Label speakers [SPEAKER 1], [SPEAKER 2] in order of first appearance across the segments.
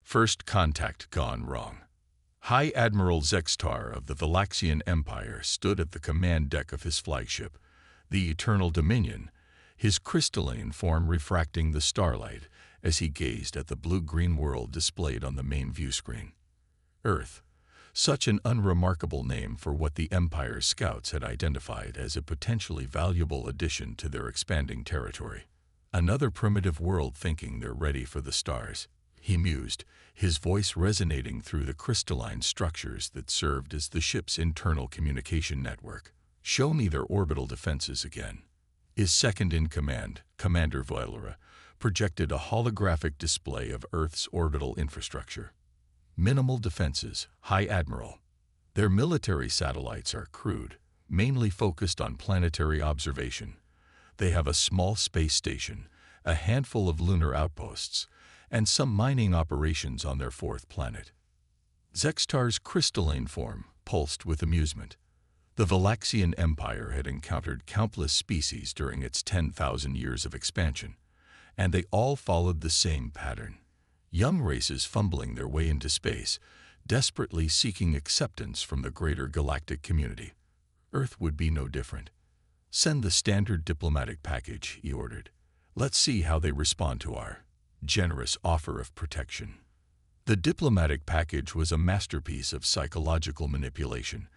[SPEAKER 1] First contact gone wrong. High Admiral Zextar of the Valaxian Empire stood at the command deck of his flagship, the Eternal Dominion, his crystalline form refracting the starlight as he gazed at the blue-green world displayed on the main view screen. Earth, such an unremarkable name for what the Empire's scouts had identified as a potentially valuable addition to their expanding territory. Another primitive world thinking they're ready for the stars, he mused, his voice resonating through the crystalline structures that served as the ship's internal communication network. Show me their orbital defenses again. His second-in-command, Commander Voilera, projected a holographic display of Earth's orbital infrastructure. Minimal defenses, High Admiral. Their military satellites are crude, mainly focused on planetary observation. They have a small space station, a handful of lunar outposts, and some mining operations on their fourth planet. Zextar's crystalline form pulsed with amusement. The Valaxian Empire had encountered countless species during its 10,000 years of expansion, and they all followed the same pattern. Young races fumbling their way into space, desperately seeking acceptance from the greater galactic community. Earth would be no different. Send the standard diplomatic package, he ordered. Let's see how they respond to our generous offer of protection. The diplomatic package was a masterpiece of psychological manipulation,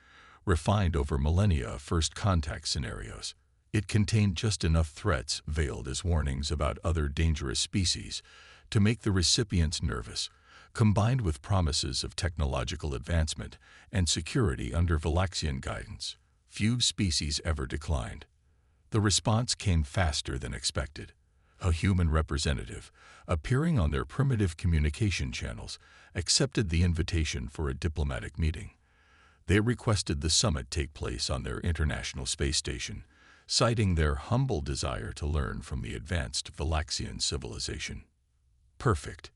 [SPEAKER 1] refined over millennia of first contact scenarios. It contained just enough threats veiled as warnings about other dangerous species to make the recipients nervous, combined with promises of technological advancement and security under Valaxian guidance. Few species ever declined. The response came faster than expected. A human representative, appearing on their primitive communication channels, accepted the invitation for a diplomatic meeting. They requested the summit take place on their international space station, citing their humble desire to learn from the advanced Valaxian civilization. Perfect.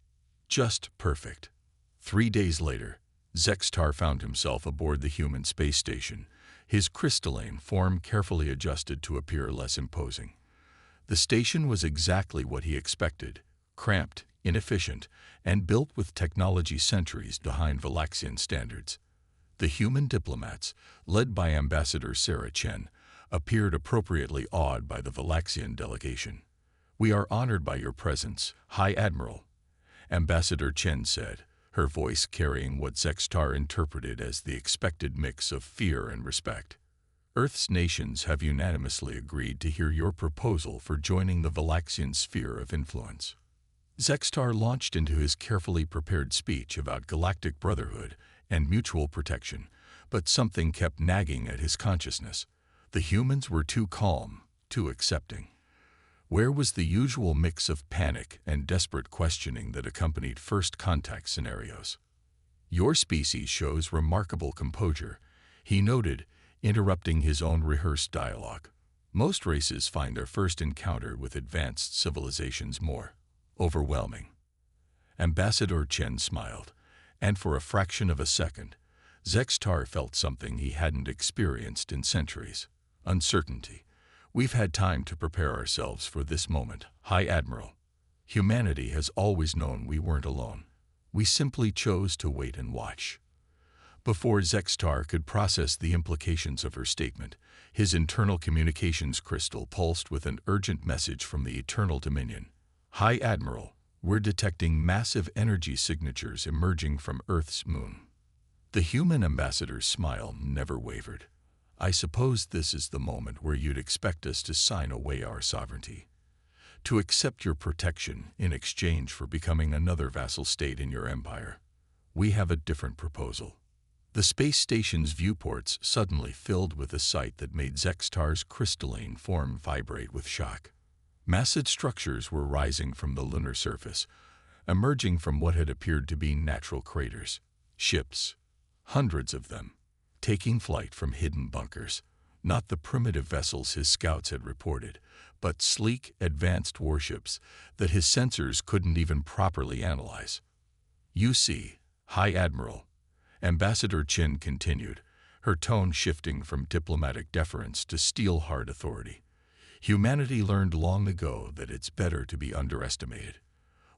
[SPEAKER 1] Just perfect. 3 days later, Zextar found himself aboard the human space station, his crystalline form carefully adjusted to appear less imposing. The station was exactly what he expected, cramped, inefficient, and built with technology centuries behind Valaxian standards. The human diplomats, led by Ambassador Sarah Chen, appeared appropriately awed by the Valaxian delegation. "We are honored by your presence, High Admiral," Ambassador Chen said, her voice carrying what Zextar interpreted as the expected mix of fear and respect. "Earth's nations have unanimously agreed to hear your proposal for joining the Valaxian sphere of influence." Zextar launched into his carefully prepared speech about galactic brotherhood and mutual protection, but something kept nagging at his consciousness. The humans were too calm, too accepting. Where was the usual mix of panic and desperate questioning that accompanied first contact scenarios? "Your species shows remarkable composure," he noted, interrupting his own rehearsed dialogue. "Most races find their first encounter with advanced civilizations more overwhelming." Ambassador Chen smiled, and for a fraction of a second, Zextar felt something he hadn't experienced in centuries: uncertainty. "We've had time to prepare ourselves for this moment, High Admiral. Humanity has always known we weren't alone. We simply chose to wait and watch." Before Zextar could process the implications of her statement, his internal communications crystal pulsed with an urgent message from the Eternal Dominion. "High Admiral, we're detecting massive energy signatures emerging from Earth's moon." The human ambassador's smile never wavered. "I suppose this is the moment where you'd expect us to sign away our sovereignty, to accept your protection in exchange for becoming another vassal state in your empire. We have a different proposal." The space station's viewports suddenly filled with a sight that made Zextar's crystalline form vibrate with shock. Massive structures were rising from the lunar surface, emerging from what had appeared to be natural craters. Ships, hundreds of them, taking flight from hidden bunkers. Not the primitive vessels his scouts had reported, but sleek, advanced warships that his sensors couldn't even properly analyze. "You see, High Admiral," Ambassador Chen continued, her tone shifting from diplomatic deference to steel-hard authority. "Humanity learned long ago that it's better to be underestimated.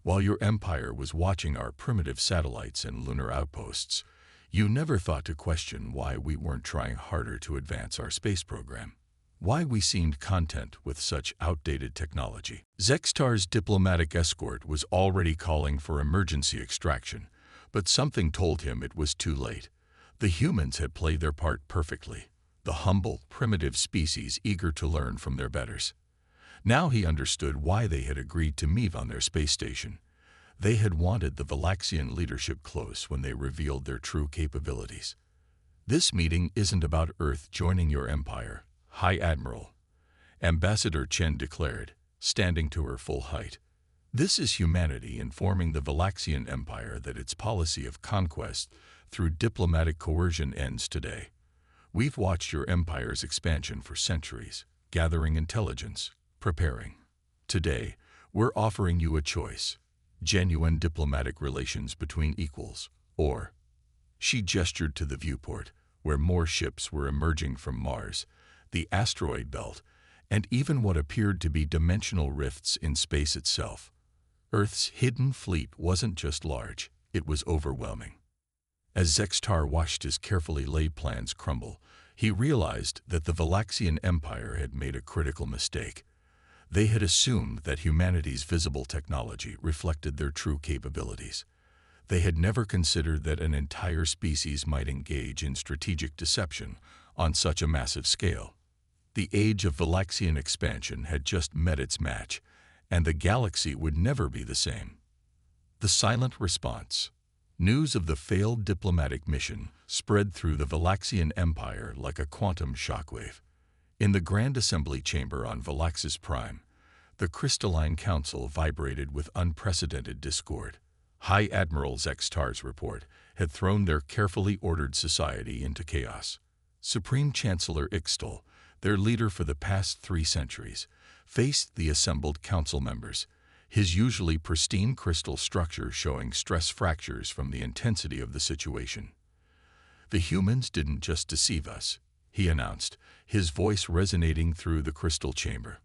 [SPEAKER 1] While your empire was watching our primitive satellites and lunar outposts, you never thought to question why we weren't trying harder to advance our space program. Why we seemed content with such outdated technology. Zextar's diplomatic escort was already calling for emergency extraction, but something told him it was too late. The humans had played their part perfectly, the humble, primitive species eager to learn from their betters. Now he understood why they had agreed to meet on their space station. They had wanted the Galaxian leadership close when they revealed their true capabilities. This meeting isn't about Earth joining your empire, High Admiral, Ambassador Chen declared, standing to her full height. This is humanity informing the Galaxian Empire that its policy of conquest through diplomatic coercion ends today. We've watched your empire's expansion for centuries, gathering intelligence, preparing. Today, we're offering you a choice: genuine diplomatic relations between equals, or... She gestured to the viewport, where more ships were emerging from Mars, the asteroid belt, and even what appeared to be dimensional rifts in space itself. Earth's hidden fleet wasn't just large, it was overwhelming. As Zextar watched his carefully laid plans crumble, he realized that the Galaxian Empire had made a critical mistake. They had assumed that humanity's visible technology reflected their true capabilities. They had never considered that an entire species might engage in strategic deception on such a massive scale. The age of Galaxian expansion had just met its match, and the galaxy would never be the same. The silent response. News of the failed diplomatic mission spread through the Galaxian Empire like a quantum shockwave. In the Grand Assembly Chamber on Galaxis Prime, the Crystalline Council vibrated with unprecedented discord. High Admiral Zextar's report had thrown their carefully ordered society into chaos. Supreme Chancellor Ixtal, their leader for the past 3 centuries, faced the assembled council members, his usually pristine crystal structure showing stress fractures from the intensity of the situation. "The humans didn't just deceive us," he announced, his voice resonating through the crystal chamber.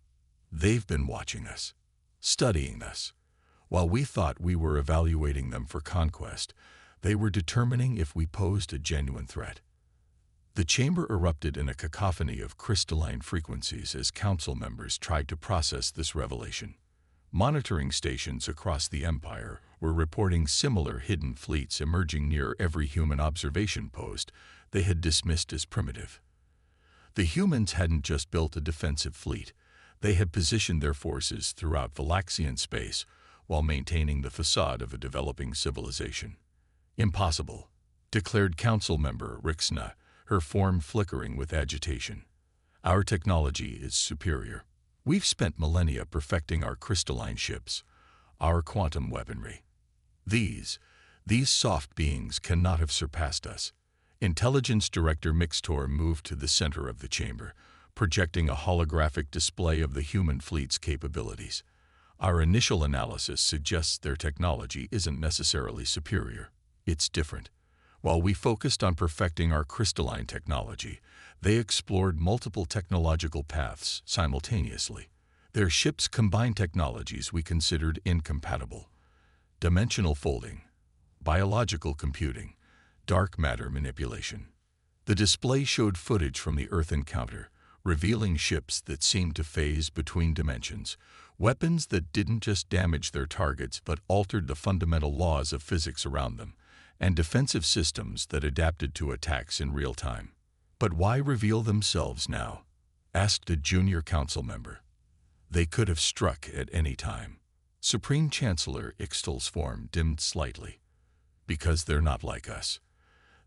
[SPEAKER 1] "They've been watching us, studying us. While we thought we were evaluating them for conquest, they were determining if we posed a genuine threat." The chamber erupted in a cacophony of crystalline frequencies as council members tried to process this revelation. Monitoring stations across the Empire were reporting similar hidden fleets emerging near every human observation post they had dismissed as primitive. The humans hadn't just built a defensive fleet, they had positioned their forces throughout Galaxian space while maintaining the facade of a developing civilization. "Impossible," declared council member Rixna, her form flickering with agitation. "Our technology is superior. We've spent millennia perfecting our crystalline ships, our quantum weaponry. These soft beings cannot have surpassed us." Intelligence Director Mixtor moved to the center of the chamber, projecting a holographic display of the human fleet's capabilities. "Our initial analysis suggests their technology isn't necessarily superior. It's different. While we focused on perfecting our crystalline technology, they explored multiple technological paths simultaneously. Their ships combined technologies we considered incompatible: dimensional folding, biological computing, dark matter manipulation." The display showed footage from the Earth encounter, revealing ships that seemed to phase between dimensions, weapons that didn't just damage their targets but altered the fundamental laws of physics around them, and defensive systems that adapted to attacks in real time. "But why reveal themselves now?" asked a junior council member. "They could have struck at any time." Supreme Chancellor Ixtal's form dimmed slightly. "Because they're not like us.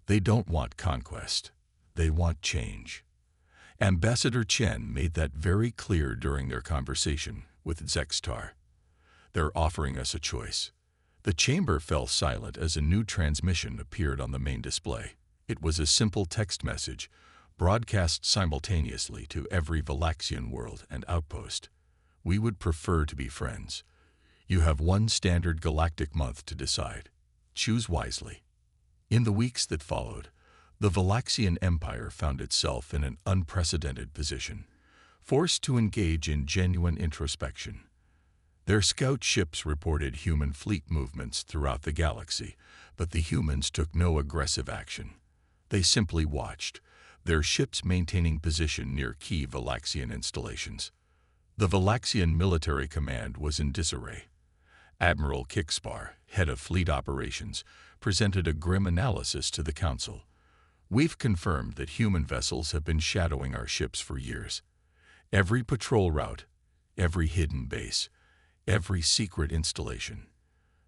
[SPEAKER 1] They don't want conquest. They want change." Ambassador Chen made that very clear during their conversation with Zextar. "They're offering us a choice." The chamber fell silent as a new transmission appeared on the main display. It was a simple text message, broadcast simultaneously to every Galaxian world and outpost. "We would prefer to be friends. You have one standard galactic month to decide. Choose wisely." In the weeks that followed, the Galaxian Empire found itself in an unprecedented position, forced to engage in genuine introspection. Their scout ships reported human fleet movements throughout the galaxy, but the humans took no aggressive action. They simply watched, their ships maintaining position near key Galaxian installations. The Galaxian military command was in disarray. Admiral Kixpar, head of fleet operations, presented a grim analysis to the Council. "We've confirmed that human vessels have been shadowing our ships for years. Every patrol route, every hidden base, every secret installation.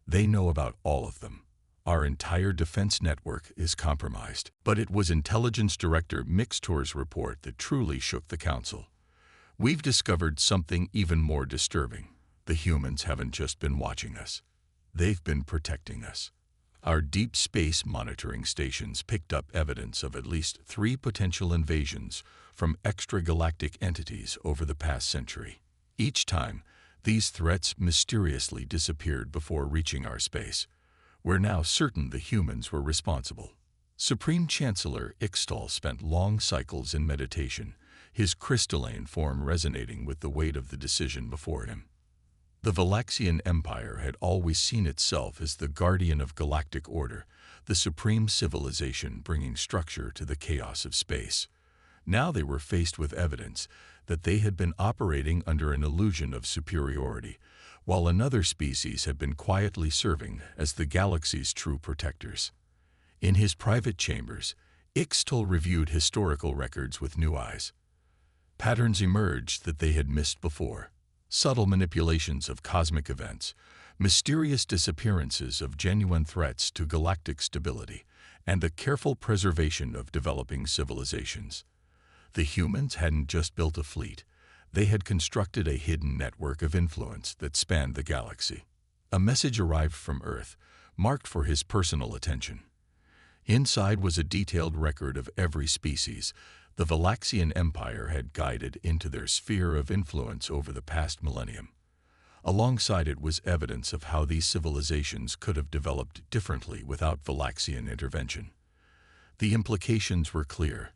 [SPEAKER 1] They know about all of them. Our entire defense network is compromised." But it was Intelligence Director Mixtor's report that truly shook the Council. "We've discovered something even more disturbing. The humans haven't just been watching us. They've been protecting us." Our deep space monitoring stations picked up evidence of at least 3 potential invasions from extragalactic entities over the past century. Each time, these threats mysteriously disappeared before reaching our space. We're now certain the humans were responsible. Supreme Chancellor Ixtal spent long cycles in meditation, his crystalline form resonating with the weight of the decision before him. The Galaxian Empire had always seen itself as the guardian of galactic order, the supreme civilization bringing structure to the chaos of space. Now they were faced with evidence that they had been operating under an illusion of superiority, while another species had been quietly serving as the galaxy's true protectors. In his private chambers, Ixtal reviewed historical records with new eyes. Patterns emerged that they had missed before. Subtle manipulations of cosmic events, mysterious disappearances of genuine threats to galactic stability, and the careful preservation of developing civilizations. The humans hadn't just built a fleet, they had constructed a hidden network of influence that spanned the galaxy. A message arrived from Earth, marked for his personal attention. Inside was a detailed record of every species the Galaxian Empire had guided into their sphere of influence over the past millennium. Alongside it was evidence of how these civilizations could have developed differently without Galaxian intervention. The implications were clear.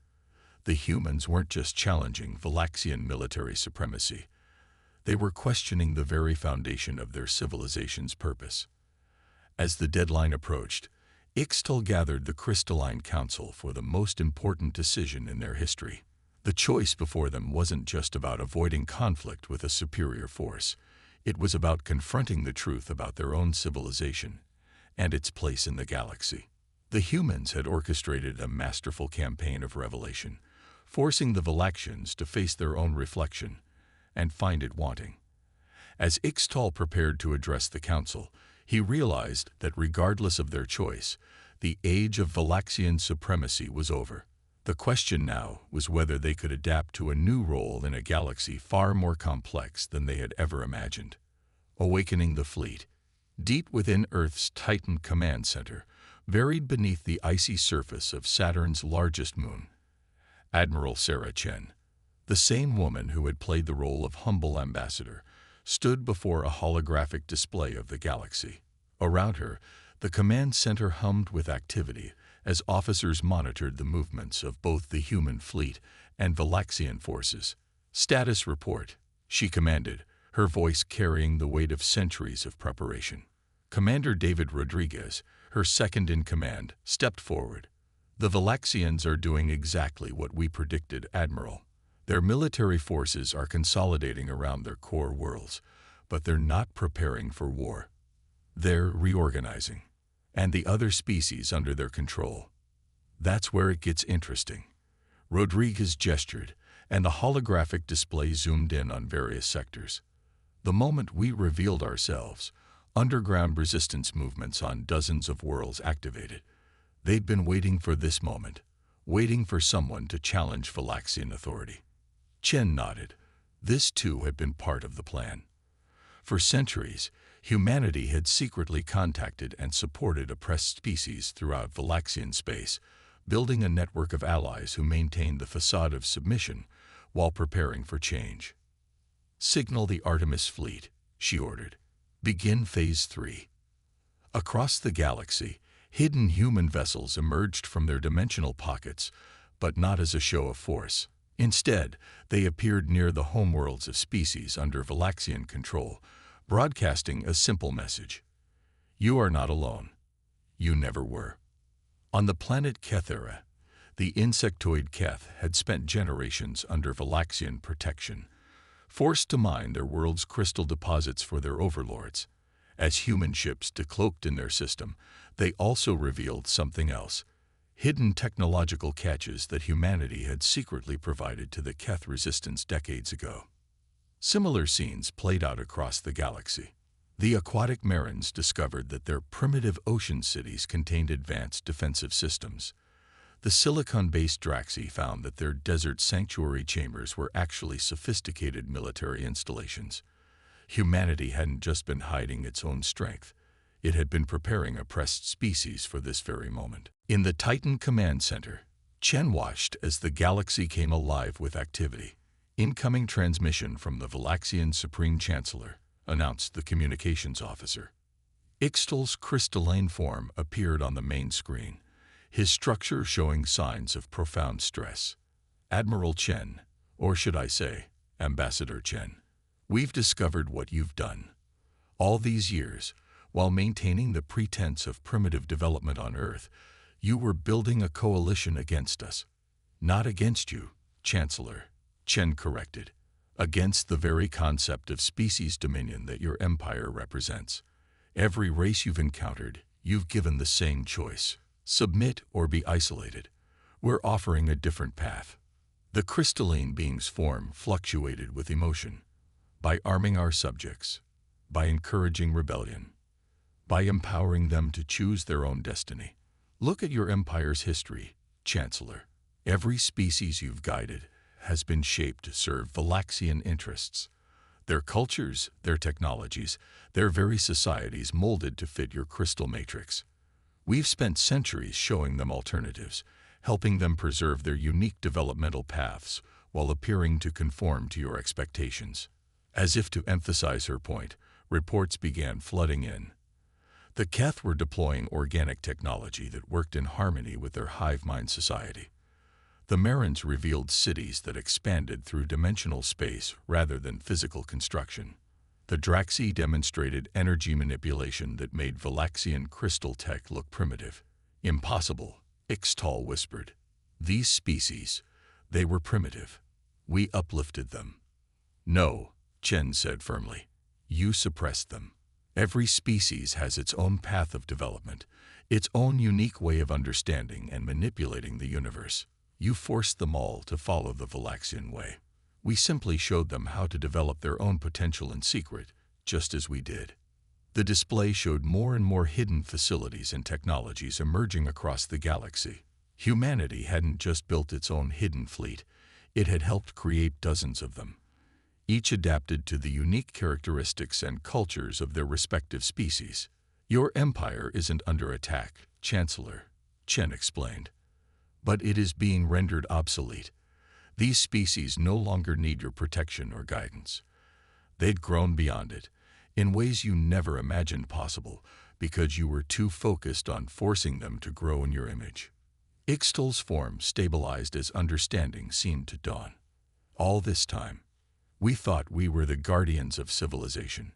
[SPEAKER 1] The humans weren't just challenging Galaxian military supremacy. They were questioning the very foundation of their civilization's purpose. As the deadline approached, Ixtal gathered the Crystalline Council for the most important decision in their history. The choice before them wasn't just about avoiding conflict with a superior force. It was about confronting the truth about their own civilization and its place in the galaxy. The humans had orchestrated a masterful campaign of revelation, forcing the Galaxians to face their own reflection and find it wanting. As Ixtal prepared to address the Council, he realized that regardless of their choice, the age of Galaxian supremacy was over. The question now was whether they could adapt to a new role in a galaxy far more complex than they had ever imagined. Awakening the fleet. Deep within Earth's Titan command center, buried beneath the icy surface of Saturn's largest moon, Admiral Sarah Chen, the same woman who had played the role of humble ambassador, stood before a holographic display of the galaxy. Around her, the command center hummed with activity as officers monitored the movements of both the human fleet and Galaxian forces. "Status report," she commanded, her voice carrying the weight of centuries of preparation. Commander David Rodriguez, her second-in-command, stepped forward. "The Galaxians are doing exactly what we predicted, Admiral. Their military forces are consolidating around their core worlds, but they're not preparing for war. They're reorganizing, and the other species under their control. That's where it gets interesting." Rodriguez gestured, and the holographic display zoomed in on various sectors. The moment we revealed ourselves, underground resistance movements on dozens of worlds activated. They'd been waiting for this moment, waiting for someone to challenge Galaxian authority. Chen nodded. This too had been part of the plan. For centuries, humanity had secretly contacted and supported oppressed species throughout Galaxian space, building a network of allies who maintained the facade of submission while preparing for change. "Signal the Artemis fleet," she ordered. "Begin Phase 3. Across the galaxy, hidden human vessels emerged from their dimensional pockets, but not as a show of force. Instead, they appeared near the homeworlds of species under Galaxian control, broadcasting a simple message. You are not alone. You never were. On the planet Kethera, the insectoid Keth had spent generations under Valaxian protection, forced to mine their world's crystal deposits for their overlords. As human ships decloaked in their system, they also revealed something else: hidden technological catches that humanity had secretly provided to the Keth resistance decades ago. Similar scenes played out across the galaxy. The aquatic Marins discovered that their primitive ocean cities contained advanced defensive systems. The silicon-based Draxi found that their desert sanctuary chambers were actually sophisticated military installations. Humanity hadn't just been hiding its own strength. It had been preparing oppressed species for this very moment. In the Titan Command Center, Chen watched as the galaxy came alive with activity. "Incoming transmission from the Valaxian Supreme Chancellor," announced the communications officer. Ixtal's crystalline form appeared on the main screen, his structure showing signs of profound stress. "Admiral Chen, or should I say, Ambassador Chen, we've discovered what you've done. All these years, while maintaining the pretense of primitive development on Earth, you were building a coalition against us." "Not against you, Chancellor," Chen corrected. "Against the very concept of species dominion that your empire represents. Every race you've encountered, you've given the same choice: submit or be isolated. We're offering a different path." The crystalline being's form fluctuated with emotion. "By arming our subjects, by encouraging rebellion, by empowering them to choose their own destiny. Look at your empire's history, Chancellor. Every species you've guided has been shaped to serve Valaxian interests. Their cultures, their technologies, their very societies molded to fit your crystal matrix. We've spent centuries showing them alternatives, helping them preserve their unique developmental paths while appearing to conform to your expectations." As if to emphasize her point, reports began flooding in. The Keth were deploying organic technology that worked in harmony with their hive mind society. The Marins revealed cities that expanded through dimensional space rather than physical construction. The Draxi demonstrated energy manipulation that made Valaxian crystal tech look primitive. "Impossible," Ixtal whispered. "These species, they were primitive. We uplifted them." "No," Chen said firmly. "You suppressed them. Every species has its own path of development, its own unique way of understanding and manipulating the universe. You forced them all to follow the Valaxian way. We simply showed them how to develop their own potential in secret, just as we did." The display showed more and more hidden facilities and technologies emerging across the galaxy. Humanity hadn't just built its own hidden fleet, it had helped create dozens of them, each adapted to the unique characteristics and cultures of their respective species. "Your empire isn't under attack, Chancellor," Chen explained, "but it is being rendered obsolete. These species no longer need your protection or guidance. They'd grown beyond it, in ways you never imagined possible, because you were too focused on forcing them to grow in your image." Ixtal's form stabilized as understanding seemed to dawn. "All this time, we thought we were the guardians of civilization,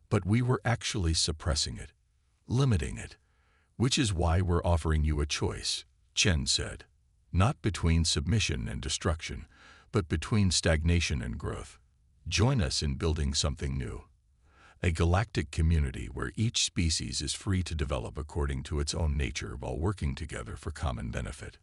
[SPEAKER 1] but we were actually suppressing it, limiting it, which is why we're offering you a choice," Chen said. "Not between submission and destruction, but between stagnation and growth. Join us in building something new. A galactic community where each species is free to develop according to its own nature while working together for common benefit."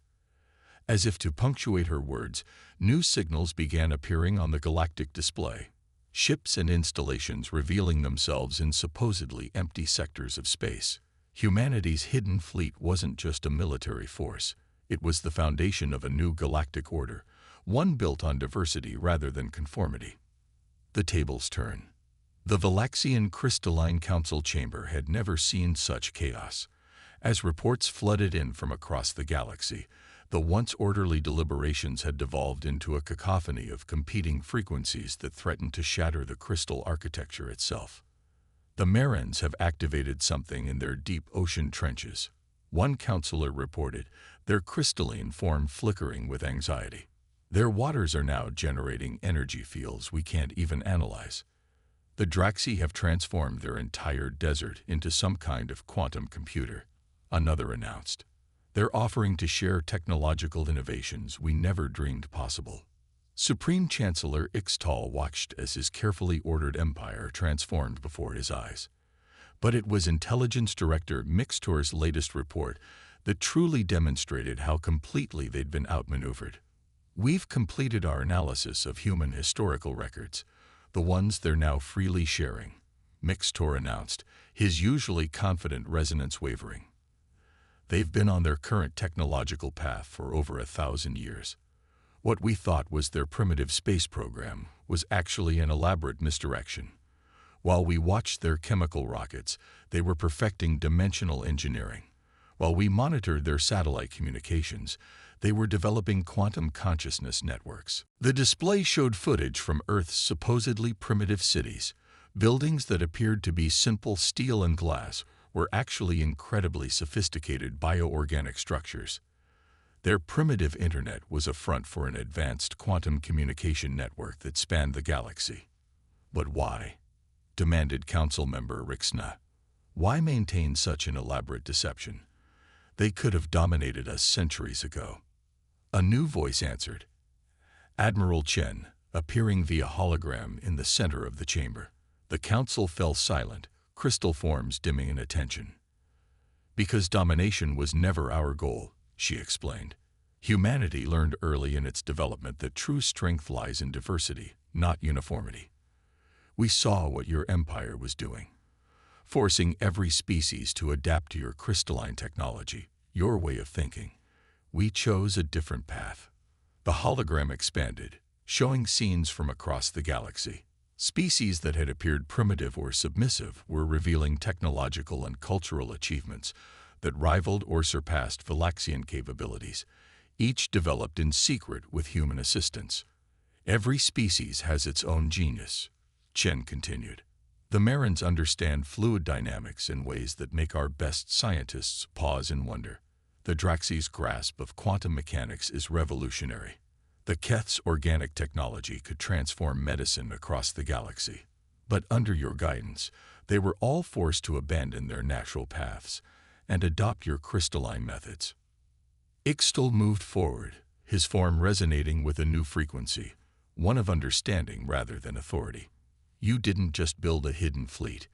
[SPEAKER 1] As if to punctuate her words, new signals began appearing on the galactic display. Ships and installations revealing themselves in supposedly empty sectors of space. Humanity's hidden fleet wasn't just a military force. It was the foundation of a new galactic order, one built on diversity rather than conformity. The tables turn. The Valaxian Crystalline Council chamber had never seen such chaos. As reports flooded in from across the galaxy, the once orderly deliberations had devolved into a cacophony of competing frequencies that threatened to shatter the crystal architecture itself. "The Marins have activated something in their deep ocean trenches," one counselor reported, their crystalline form flickering with anxiety. "Their waters are now generating energy fields we can't even analyze." The Draxi have transformed their entire desert into some kind of quantum computer, another announced. They're offering to share technological innovations we never dreamed possible. Supreme Chancellor Ixtal watched as his carefully ordered empire transformed before his eyes. But it was Intelligence Director Mixtor's latest report that truly demonstrated how completely they'd been outmaneuvered. We've completed our analysis of human historical records, the ones they're now freely sharing, Mixtor announced, his usually confident resonance wavering. They've been on their current technological path for over 1,000 years. What we thought was their primitive space program was actually an elaborate misdirection. While we watched their chemical rockets, they were perfecting dimensional engineering. While we monitored their satellite communications, they were developing quantum consciousness networks. The display showed footage from Earth's supposedly primitive cities. Buildings that appeared to be simple steel and glass were actually incredibly sophisticated bioorganic structures. Their primitive internet was a front for an advanced quantum communication network that spanned the galaxy. But why? Demanded Council Member Rixna. Why maintain such an elaborate deception? They could have dominated us centuries ago. A new voice answered. Admiral Chen, appearing via hologram in the center of the chamber. The council fell silent, crystal forms dimming in attention. Because domination was never our goal, she explained. Humanity learned early in its development that true strength lies in diversity, not uniformity. We saw what your empire was doing, forcing every species to adapt to your crystalline technology, your way of thinking. We chose a different path. The hologram expanded, showing scenes from across the galaxy. Species that had appeared primitive or submissive were revealing technological and cultural achievements that rivaled or surpassed Galaxian capabilities, each developed in secret with human assistance. Every species has its own genius, Chen continued. The Marins understand fluid dynamics in ways that make our best scientists pause in wonder. The Draxi's grasp of quantum mechanics is revolutionary. The Keth's organic technology could transform medicine across the galaxy. But under your guidance, they were all forced to abandon their natural paths and adopt your crystalline methods. Ixtal moved forward, his form resonating with a new frequency, one of understanding rather than authority. You didn't just build a hidden fleet.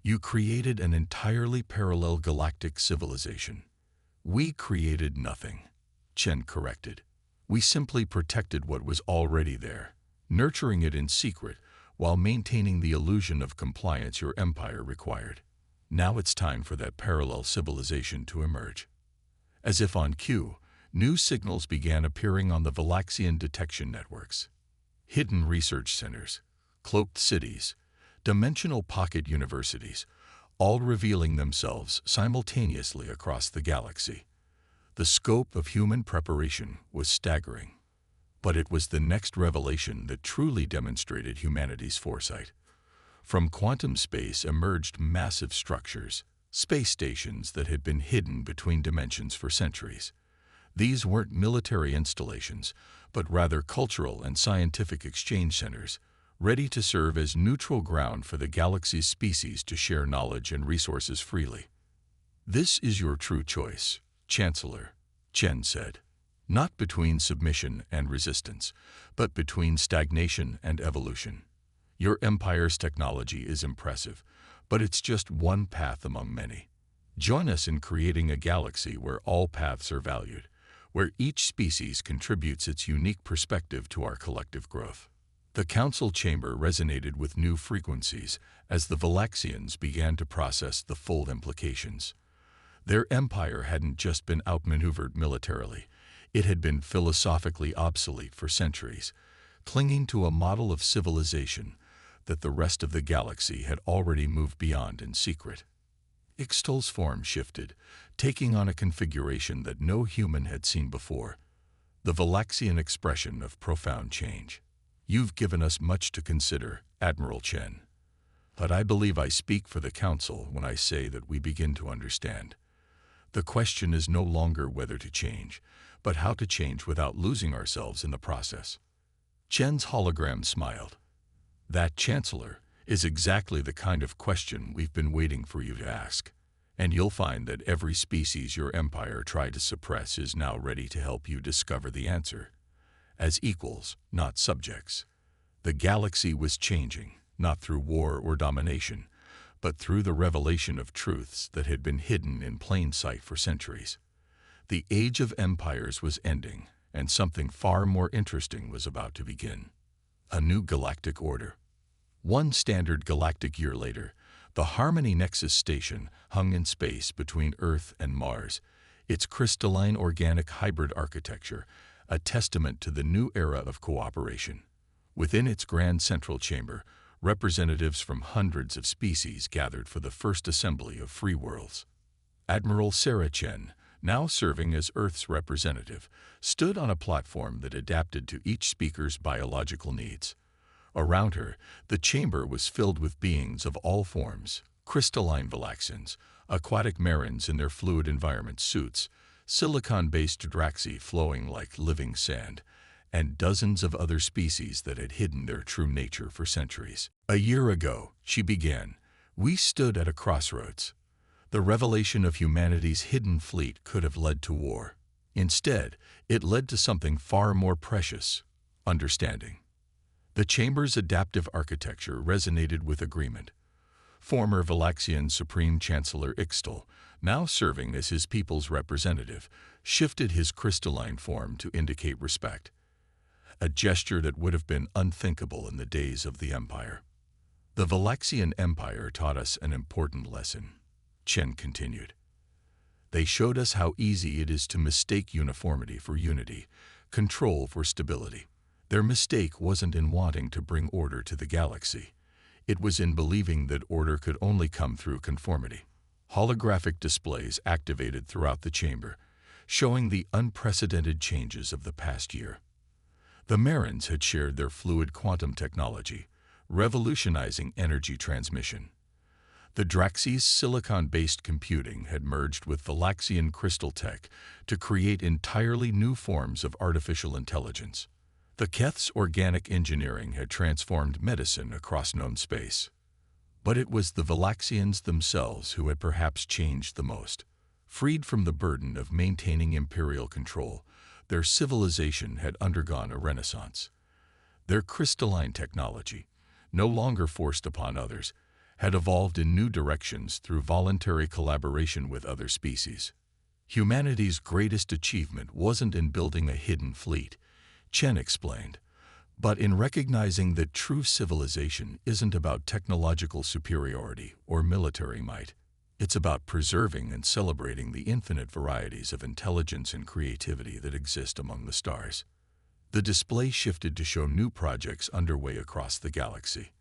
[SPEAKER 1] You created an entirely parallel galactic civilization. We created nothing, Chen corrected. We simply protected what was already there, nurturing it in secret while maintaining the illusion of compliance your empire required. Now it's time for that parallel civilization to emerge. As if on cue, new signals began appearing on the Galaxian detection networks. Hidden research centers, cloaked cities, dimensional pocket universities, all revealing themselves simultaneously across the galaxy. The scope of human preparation was staggering, but it was the next revelation that truly demonstrated humanity's foresight. From quantum space emerged massive structures, space stations that had been hidden between dimensions for centuries. These weren't military installations, but rather cultural and scientific exchange centers, ready to serve as neutral ground for the galaxy's species to share knowledge and resources freely. This is your true choice, Chancellor, Chen said. Not between submission and resistance, but between stagnation and evolution. Your empire's technology is impressive, but it's just one path among many. Join us in creating a galaxy where all paths are valued, where each species contributes its unique perspective to our collective growth. The council chamber resonated with new frequencies as the Galaxians began to process the full implications. Their empire hadn't just been outmaneuvered militarily, it had been philosophically obsolete for centuries, clinging to a model of civilization that the rest of the galaxy had already moved beyond in secret. Ixtal's form shifted, taking on a configuration that no human had seen before, the Galaxian expression of profound change. You've given us much to consider, Admiral Chen. But I believe I speak for the Council when I say that we begin to understand. The question is no longer whether to change, but how to change without losing ourselves in the process. Chen's hologram smiled. That, Chancellor, is exactly the kind of question we've been waiting for you to ask. And you'll find that every species your empire tried to suppress is now ready to help you discover the answer. As equals, not subjects. The galaxy was changing, not through war or domination, but through the revelation of truths that had been hidden in plain sight for centuries. The age of empires was ending, and something far more interesting was about to begin. A new galactic order. One standard galactic year later, the Harmony Nexus station hung in space between Earth and Mars, its crystalline organic hybrid architecture, a testament to the new era of cooperation. Within its grand central chamber, representatives from hundreds of species gathered for the first assembly of free worlds. Admiral Sarah Chen, now serving as Earth's representative, stood on a platform that adapted to each speaker's biological needs. Around her, the chamber was filled with beings of all forms: crystalline Valaxians, aquatic marins in their fluid environment suits, silicon-based Draxi flowing like living sand, and dozens of other species that had hidden their true nature for centuries. A year ago, she began, we stood at a crossroads. The revelation of humanity's hidden fleet could have led to war. Instead, it led to something far more precious: understanding. The chamber's adaptive architecture resonated with agreement. Former Valaxian Supreme Chancellor Ixtal, now serving as his people's representative, shifted his crystalline form to indicate respect, a gesture that would have been unthinkable in the days of the Empire. The Valaxian Empire taught us an important lesson, Chen continued. They showed us how easy it is to mistake uniformity for unity, control for stability. Their mistake wasn't in wanting to bring order to the galaxy. It was in believing that order could only come through conformity. Holographic displays activated throughout the chamber, showing the unprecedented changes of the past year. The Marins had shared their fluid quantum technology, revolutionizing energy transmission. The Draxi's silicon-based computing had merged with Valaxian crystal tech to create entirely new forms of artificial intelligence. The Keth's organic engineering had transformed medicine across known space. But it was the Valaxians themselves who had perhaps changed the most. Freed from the burden of maintaining imperial control, their civilization had undergone a renaissance. Their crystalline technology, no longer forced upon others, had evolved in new directions through voluntary collaboration with other species. Humanity's greatest achievement wasn't in building a hidden fleet, Chen explained, but in recognizing that true civilization isn't about technological superiority or military might. It's about preserving and celebrating the infinite varieties of intelligence and creativity that exist among the stars. The display shifted to show new projects underway across the galaxy.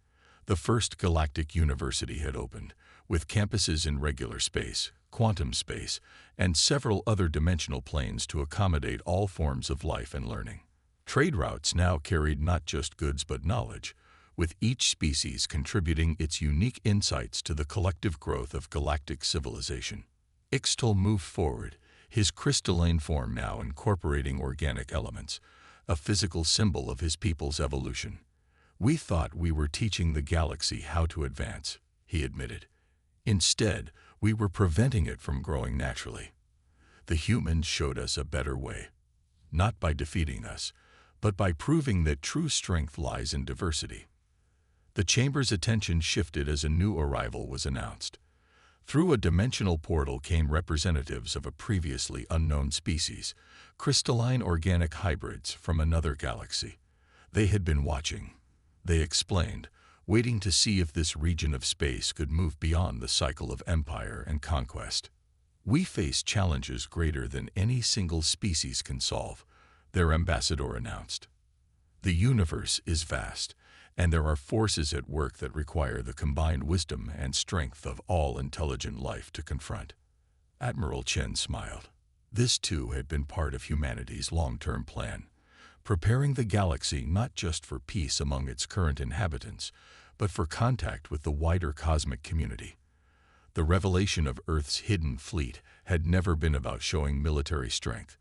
[SPEAKER 1] The first galactic university had opened, with campuses in regular space, quantum space, and several other dimensional planes to accommodate all forms of life and learning. Trade routes now carried not just goods but knowledge, with each species contributing its unique insights to the collective growth of galactic civilization. Ixtal moved forward, his crystalline form now incorporating organic elements, a physical symbol of his people's evolution. We thought we were teaching the galaxy how to advance, he admitted. Instead, we were preventing it from growing naturally. The humans showed us a better way, not by defeating us, but by proving that true strength lies in diversity. The chamber's attention shifted as a new arrival was announced. Through a dimensional portal came representatives of a previously unknown species, crystalline organic hybrids from another galaxy. They had been watching, they explained, waiting to see if this region of space could move beyond the cycle of empire and conquest. We face challenges greater than any single species can solve, their ambassador announced. The universe is vast, and there are forces at work that require the combined wisdom and strength of all intelligent life to confront. Admiral Chen smiled. This too had been part of humanity's long-term plan, preparing the galaxy not just for peace among its current inhabitants, but for contact with the wider cosmic community. The revelation of Earth's hidden fleet had never been about showing military strength.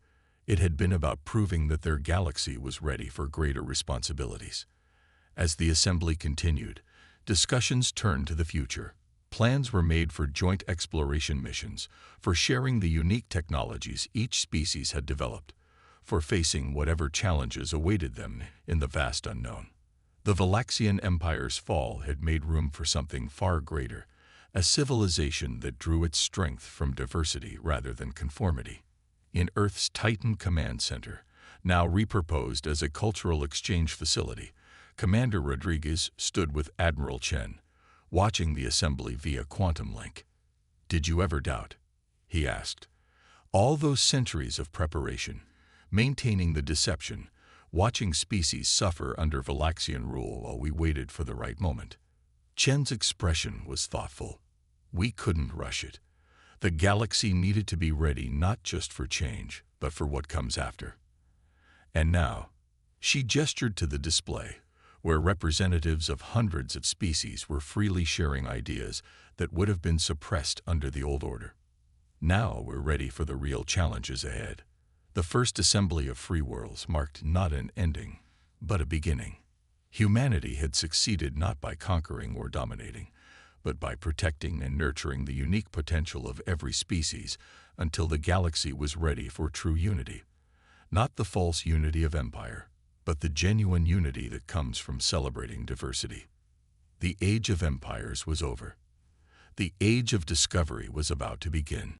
[SPEAKER 1] It had been about proving that their galaxy was ready for greater responsibilities. As the assembly continued, Discussions turned to the future. Plans were made for joint exploration missions, for sharing the unique technologies each species had developed, for facing whatever challenges awaited them in the vast unknown. The Galaxian Empire's fall had made room for something far greater, a civilization that drew its strength from diversity rather than conformity. In Earth's Titan Command Center, now repurposed as a cultural exchange facility, Commander Rodriguez stood with Admiral Chen, watching the assembly via quantum link. "Did you ever doubt?" he asked. "All those centuries of preparation, maintaining the deception, watching species suffer under Galaxian rule while we waited for the right moment." Chen's expression was thoughtful. "We couldn't rush it. The galaxy needed to be ready not just for change, but for what comes after." And now, she gestured to the display, where representatives of hundreds of species were freely sharing ideas that would have been suppressed under the old order. "Now we're ready for the real challenges ahead." The first assembly of free worlds marked not an ending, but a beginning. Humanity had succeeded not by conquering or dominating, but by protecting and nurturing the unique potential of every species until the galaxy was ready for true unity. Not the false unity of empire, but the genuine unity that comes from celebrating diversity. The age of empires was over. The age of discovery was about to begin.